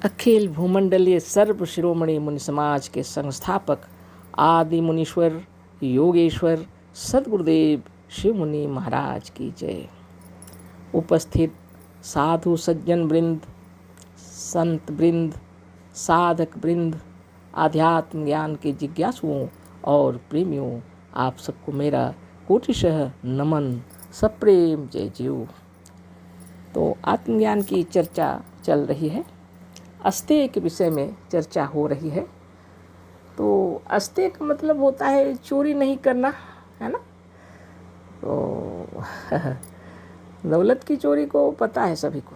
अखिल भूमंडलीय सर्व शिरोमणि मुनि समाज के संस्थापक आदि मुनीश्वर योगेश्वर सद्गुरुदेव शिव मुनि महाराज की जय। उपस्थित साधु सज्जन वृंद, संत वृंद, साधक वृंद, आध्यात्म ज्ञान के जिज्ञासुओं और प्रेमियों, आप सबको मेरा कोटिशः नमन, सप्रेम जय जीव। तो आत्मज्ञान की चर्चा चल रही है, अस्तेय के विषय में चर्चा हो रही है। तो अस्तेय का मतलब होता है चोरी नहीं करना, है ना। तो दौलत की चोरी को पता है सभी को,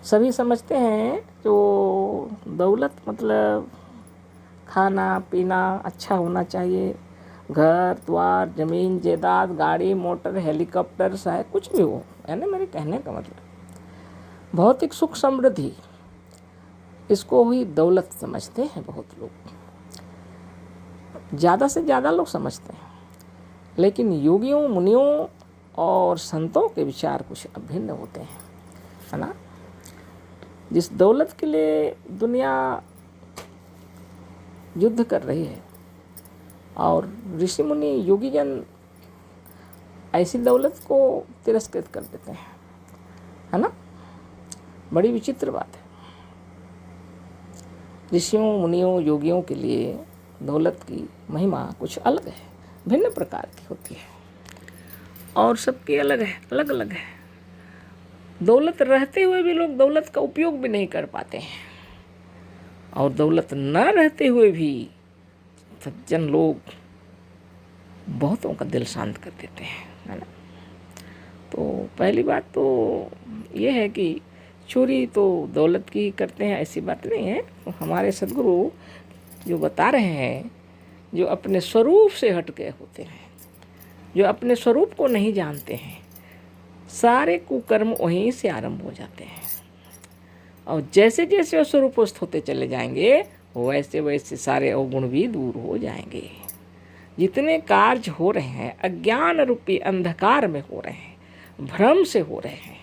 सभी समझते हैं जो दौलत मतलब खाना पीना अच्छा होना चाहिए, घर द्वार जमीन जायदाद गाड़ी मोटर हेलीकॉप्टर चाहे कुछ भी हो, है ना। मेरे कहने का मतलब भौतिक सुख समृद्धि, इसको ही दौलत समझते हैं बहुत लोग, ज़्यादा से ज़्यादा लोग समझते हैं। लेकिन योगियों मुनियों और संतों के विचार कुछ अभिन्न होते हैं, है ना। जिस दौलत के लिए दुनिया युद्ध कर रही है और ऋषि मुनि योगीजन ऐसी दौलत को तिरस्कृत कर देते हैं, है ना। बड़ी विचित्र बात है। ऋषियों मुनियों योगियों के लिए दौलत की महिमा कुछ अलग है, भिन्न प्रकार की होती है और सबकी अलग है, अलग अलग है। दौलत रहते हुए भी लोग दौलत का उपयोग भी नहीं कर पाते हैं और दौलत न रहते हुए भी सज्जन लोग बहुतों का दिल शांत कर देते हैं, है ना। तो पहली बात तो ये है कि चोरी तो दौलत की करते हैं ऐसी बात नहीं है। तो हमारे सद्गुरु जो बता रहे हैं, जो अपने स्वरूप से हट गए होते हैं, जो अपने स्वरूप को नहीं जानते हैं, सारे कुकर्म वहीं से आरंभ हो जाते हैं और जैसे जैसे वो स्वरूपस्थ होते चले जाएंगे वैसे वैसे सारे अवगुण भी दूर हो जाएंगे। जितने कार्य हो रहे हैं अज्ञान रूपी अंधकार में हो रहे हैं, भ्रम से हो रहे हैं।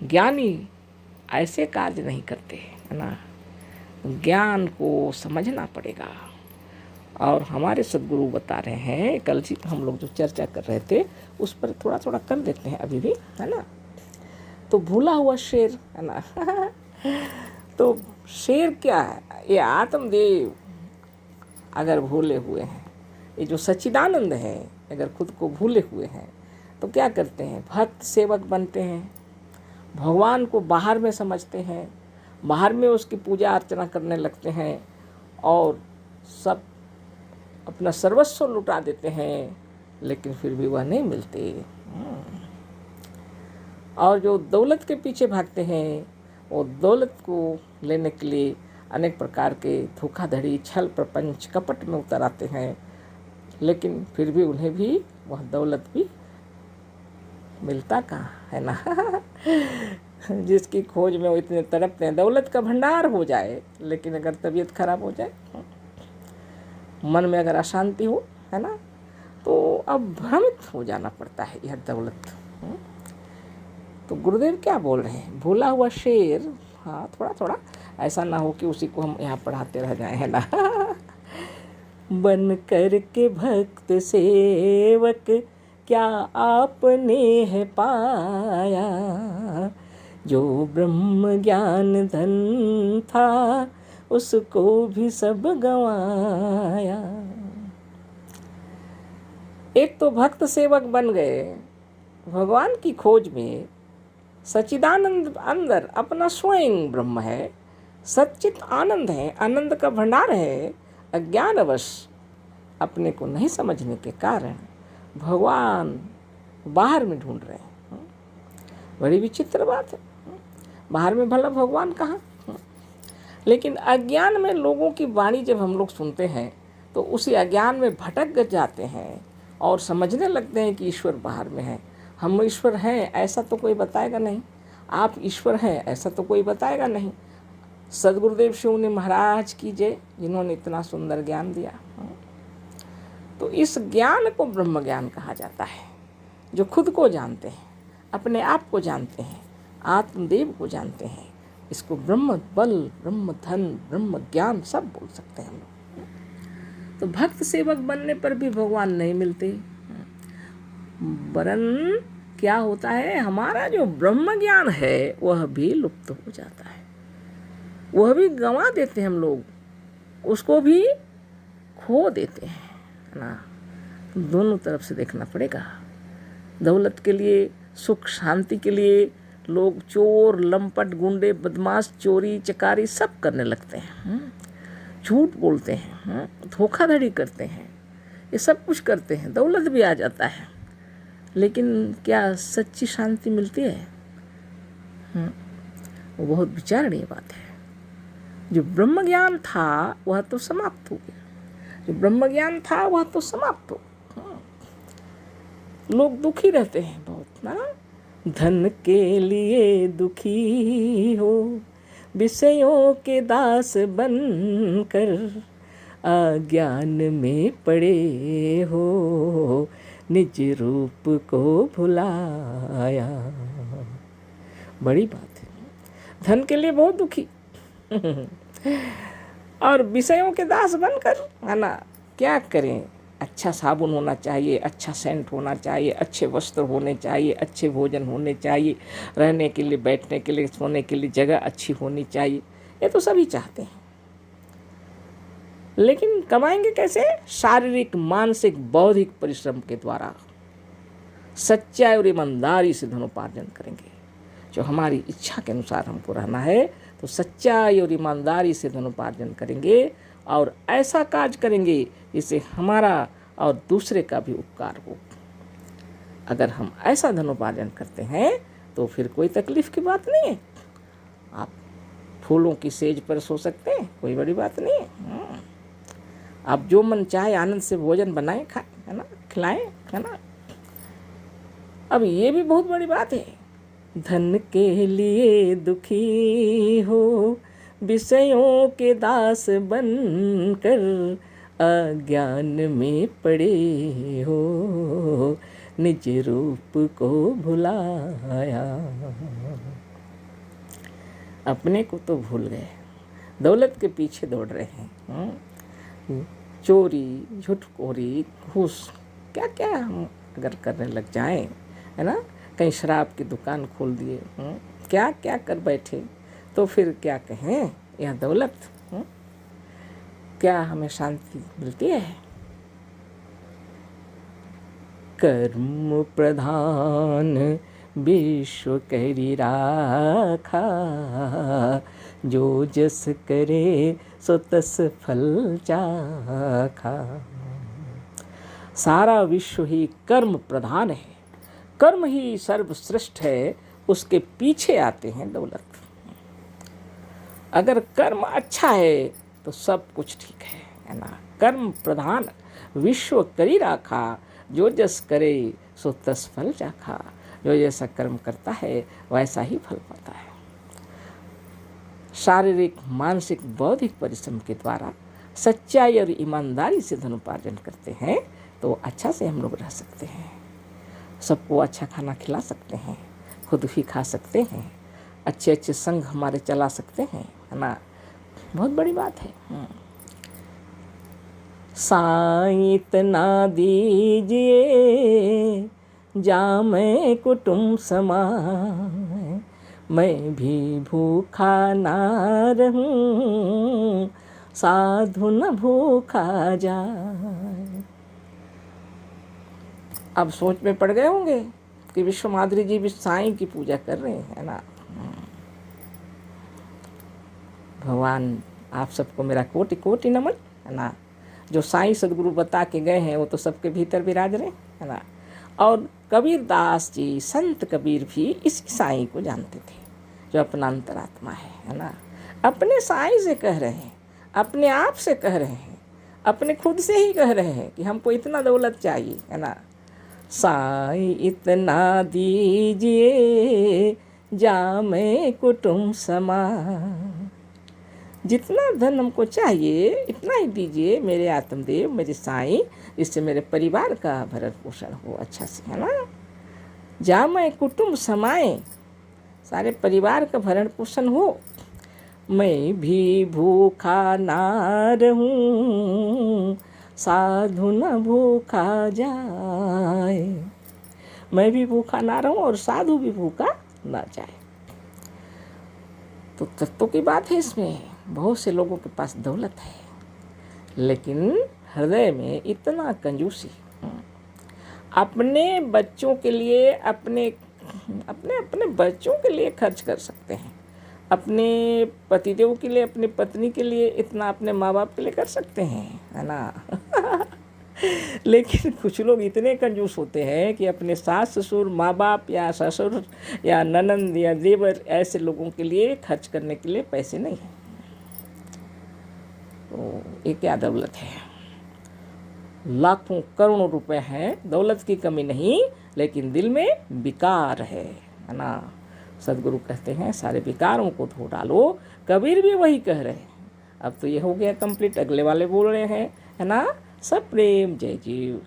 ज्ञानी ऐसे कार्य नहीं करते, है ना। ज्ञान को समझना पड़ेगा और हमारे सद्गुरु बता रहे हैं, कल हम लोग जो चर्चा कर रहे थे उस पर थोड़ा थोड़ा कर देते हैं अभी भी, है ना। तो भूला हुआ शेर, है ना। तो शेर क्या है, ये आत्मदेव अगर भूले हुए हैं, ये जो सच्चिदानंद है अगर खुद को भूले हुए हैं तो क्या करते हैं, भक्त सेवक बनते हैं, भगवान को बाहर में समझते हैं, बाहर में उसकी पूजा अर्चना करने लगते हैं और सब अपना सर्वस्व लुटा देते हैं, लेकिन फिर भी वह नहीं मिलते। और जो दौलत के पीछे भागते हैं वो दौलत को लेने के लिए अनेक प्रकार के धोखाधड़ी छल प्रपंच कपट में उतर आते हैं, लेकिन फिर भी उन्हें भी वह दौलत भी मिलता कहाँ, है ना। जिसकी खोज में वो इतने तड़पते हैं, दौलत का भंडार हो जाए लेकिन अगर तबीयत खराब हो जाए, मन में अगर अशांति हो, है ना, तो अब भ्रमित हो जाना पड़ता है यह दौलत। तो गुरुदेव क्या बोल रहे हैं, भूला हुआ शेर, हाँ थोड़ा थोड़ा ऐसा ना हो कि उसी को हम यहाँ पढ़ाते रह जाएं, है ना। बन कर के भक्त सेवक क्या आपने है पाया, जो ब्रह्म ज्ञान धन था उसको भी सब गंवाया। एक तो भक्त सेवक बन गए भगवान की खोज में, सच्चिदानंद अंदर अपना स्वयं ब्रह्म है, सच्चित आनंद है, आनंद का भंडार है। अज्ञानवश अपने को नहीं समझने के कारण भगवान बाहर में ढूंढ रहे हैं। बड़ी विचित्र बात है, बाहर में भला भगवान कहाँ। लेकिन अज्ञान में लोगों की वाणी जब हम लोग सुनते हैं तो उसी अज्ञान में भटक जाते हैं और समझने लगते हैं कि ईश्वर बाहर में है। हम ईश्वर हैं ऐसा तो कोई बताएगा नहीं, आप ईश्वर हैं ऐसा तो कोई बताएगा नहीं। सद्गुरुदेव शिव मुनि महाराज की जय, जिन्होंने इतना सुंदर ज्ञान दिया। तो इस ज्ञान को ब्रह्म ज्ञान कहा जाता है, जो खुद को जानते हैं, अपने आप को जानते हैं, आत्मदेव को जानते हैं, इसको ब्रह्म बल, ब्रह्म धन, ब्रह्म ज्ञान सब बोल सकते हैं हम लोग। तो भक्त सेवक बनने पर भी भगवान नहीं मिलते, वरन क्या होता है, हमारा जो ब्रह्म ज्ञान है वह भी लुप्त हो जाता है, वह भी गंवा देते हैं हम लोग, उसको भी खो देते हैं, है ना। दोनों तरफ से देखना पड़ेगा। दौलत के लिए, सुख शांति के लिए लोग चोर, लंपट, गुंडे, बदमाश, चोरी चकारी सब करने लगते हैं, झूठ बोलते हैं, धोखाधड़ी करते हैं, ये सब कुछ करते हैं, दौलत भी आ जाता है, लेकिन क्या सच्ची शांति मिलती है? वो बहुत विचारणीय बात है। जो ब्रह्म ज्ञान था वह तो समाप्त हो गया, जो ब्रह्म ज्ञान था वह तो समाप्त हो। लोग दुखी रहते हैं बहुत ना, धन के लिए दुखी हो, विषयों के दास बनकर, अज्ञान में पड़े हो, निज रूप को भुलाया। बड़ी बात है, धन के लिए बहुत दुखी और विषयों के दास बनकर, है ना। क्या करें? अच्छा साबुन होना चाहिए, अच्छा सेंट होना चाहिए, अच्छे वस्त्र होने चाहिए, अच्छे भोजन होने चाहिए, रहने के लिए, बैठने के लिए, सोने के लिए जगह अच्छी होनी चाहिए, ये तो सभी चाहते हैं। लेकिन कमाएंगे कैसे? शारीरिक, मानसिक, बौद्धिक परिश्रम के द्वारा सच्चाई और ईमानदारी से धनोपार्जन करेंगे। जो हमारी इच्छा के अनुसार हमको रहना है तो सच्चाई और ईमानदारी से धनोपार्जन करेंगे और ऐसा कार्य करेंगे जिससे हमारा और दूसरे का भी उपकार हो। अगर हम ऐसा धनोपार्जन करते हैं तो फिर कोई तकलीफ की बात नहीं है। आप फूलों की सेज पर सो सकते हैं, कोई बड़ी बात नहीं है। आप जो मन चाहे आनंद से भोजन बनाएं, खाएं, है ना, खिलाएं, है ना। अब ये भी बहुत बड़ी बात है, धन के लिए दुखी हो, विषयों के दास बनकर, अज्ञान में पड़े हो, निज रूप को भुलाया। अपने को तो भूल गए, दौलत के पीछे दौड़ रहे हैं। चोरी, झूठखोरी, घूस, क्या क्या हम अगर करने लग जाएं, है ना, कहीं शराब की दुकान खोल दिए, क्या क्या कर बैठे, तो फिर क्या कहें, यह दौलत, क्या हमें शांति मिलती है? कर्म प्रधान विश्व करी राखा, जो जस करे सो तस फल चाखा। सारा विश्व ही कर्म प्रधान है, कर्म ही सर्वश्रेष्ठ है, उसके पीछे आते हैं दौलत। अगर कर्म अच्छा है तो सब कुछ ठीक है ना। कर्म प्रधान विश्व करी राखा, जो जस करे सो तस फल चाखा। जो जैसा कर्म करता है वैसा ही फल पाता है। शारीरिक, मानसिक, बौद्धिक परिश्रम के द्वारा सच्चाई और ईमानदारी से धनोपार्जन करते हैं तो अच्छा से हम लोग रह सकते हैं, सबको अच्छा खाना खिला सकते हैं, खुद भी खा सकते हैं, अच्छे अच्छे संग हमारे चला सकते हैं, है ना। बहुत बड़ी बात है। साईं इतना दीजिए जामै कुटुम्ब समाए, मैं भी भूखा ना रहूं, साधु न भूखा जाए। अब सोच में पड़ गए होंगे कि विश्व माधुरी जी भी साईं की पूजा कर रहे हैं, है ना। भगवान आप सबको मेरा कोटि कोटि नमन, है ना। जो साईं सदगुरु बता के गए हैं वो तो सबके भीतर विराज रहे, है ना। और कबीर दास जी, संत कबीर भी इसी साईं को जानते थे जो अपना अंतरात्मा है ना। अपने साईं से कह रहे हैं, अपने आप से कह रहे हैं, अपने खुद से ही कह रहे हैं कि हमको इतना दौलत चाहिए, है ना। साईं इतना दीजिए जामै कुटुम्ब समाए, जितना धन हमको चाहिए इतना ही दीजिए मेरे आत्मदेव, मेरे साईं, जिससे मेरे परिवार का भरण पोषण हो अच्छा से, है ना। जामै कुटुम्ब समाए, सारे परिवार का भरण पोषण हो। मैं भी भूखा ना रहूं, साधु न भूखा जाए। मैं भी भूखा ना रहूं और साधु भी भूखा ना जाए। तो तत्वों की बात है इसमें। बहुत से लोगों के पास दौलत है, लेकिन हृदय में इतना कंजूसी। अपने बच्चों के लिए अपने बच्चों के लिए खर्च कर सकते हैं, अपने पतिदेव के लिए, अपनी पत्नी के लिए इतना अपने माँ बाप के लिए कर सकते हैं, है ना। लेकिन कुछ लोग इतने कंजूस होते हैं कि अपने सास ससुर, माँ बाप या ससुर या ननंद या देवर, ऐसे लोगों के लिए खर्च करने के लिए पैसे नहीं हैं। तो ये क्या दौलत है? लाखों करोड़ों रुपए हैं, दौलत की कमी नहीं, लेकिन दिल में विकार है ना। सदगुरु कहते हैं सारे विकारों को धो डालो। कबीर भी वही कह रहे हैं। अब तो ये हो गया कंप्लीट। अगले वाले बोल रहे हैं, है ना। सब प्रेम जय जीव।